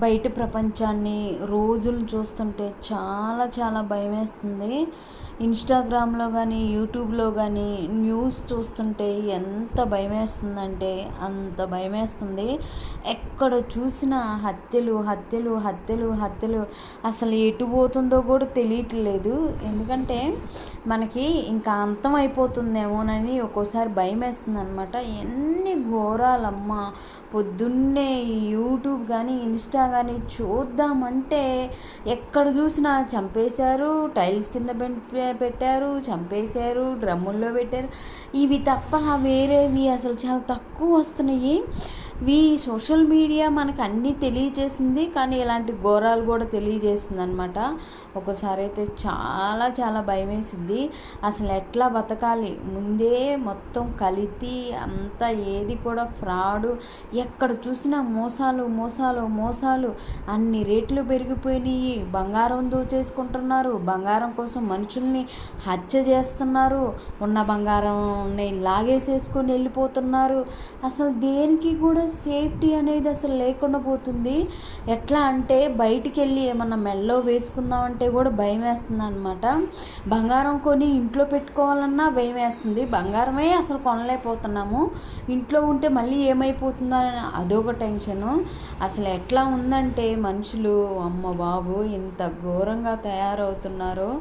బయట ప్రపంచాన్ని రోజులు చూస్తుంటే చాలా చాలా భయమేస్తుంది. ఇన్స్టాగ్రామ్లో కానీ యూట్యూబ్లో కానీ న్యూస్ చూస్తుంటే ఎంత భయమేస్తుందంటే అంత భయమేస్తుంది. ఎక్కడ చూసినా హత్యలు హత్యలు హత్యలు హత్యలు. అసలు ఎటు పోతుందో కూడా తెలియట్లేదు. ఎందుకంటే మనకి ఇంకా అంతం అయిపోతుందేమోనని ఒక్కోసారి భయం వేస్తుంది అనమాట. ఎన్ని ఘోరాలమ్మా. పొద్దున్నే యూట్యూబ్ కానీ ఇన్స్టా కానీ చూద్దామంటే ఎక్కడ చూసినా చంపేశారు, టైల్స్ కింద పెట్టారు, చంపేశారు, డ్రమ్ముల్లో పెట్టారు. ఇవి తప్ప వేరేవి అసలు చాలా తక్కువ వస్తున్నాయి. సోషల్ మీడియా మనకు అన్నీ తెలియజేస్తుంది, కానీ ఇలాంటి ఘోరాలు కూడా తెలియజేస్తుంది అనమాట. ఒక్కోసారి అయితే చాలా చాలా భయం వేసిద్ది. అసలు ఎట్లా బతకాలి, ముందే మొత్తం కలితి అంతా, ఏది కూడా ఫ్రాడు. ఎక్కడ చూసినా మోసాలు మోసాలు మోసాలు. అన్ని రేట్లు పెరిగిపోయినాయి. బంగారం దోచేసుకుంటున్నారు, బంగారం కోసం మనుషుల్ని హత్య చేస్తున్నారు, ఉన్న బంగారంని లాగేసేసుకొని వెళ్ళిపోతున్నారు. అసలు దేనికి కూడా సేఫ్టీ అనేది అసలు లేకుండా పోతుంది. ఎట్లా అంటే బయటికి వెళ్ళి ఏమన్నా మెల్లో వేసుకుందామంటే కూడా భయం వేస్తుంది అనమాట. బంగారం కొని ఇంట్లో పెట్టుకోవాలన్నా భయం వేస్తుంది. బంగారమే అసలు కొనలేకపోతున్నాము. ఇంట్లో ఉంటే మళ్ళీ ఏమైపోతుందో అని అదొక టెన్షను. అసలు ఎట్లా ఉందంటే మనుషులు, అమ్మ బాబు, ఇంత ఘోరంగా తయారవుతున్నారో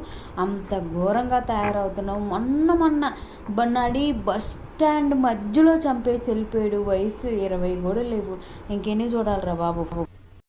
అంత ఘోరంగా తయారవుతున్నాం. మొన్న నడి బస్ స్టాండ్ మధ్యలో చంపేసి వెళ్ళిపోయాడు. వయసు 20 కూడా లేవు. ఇంకెన్ని చూడాలిరా బాబు.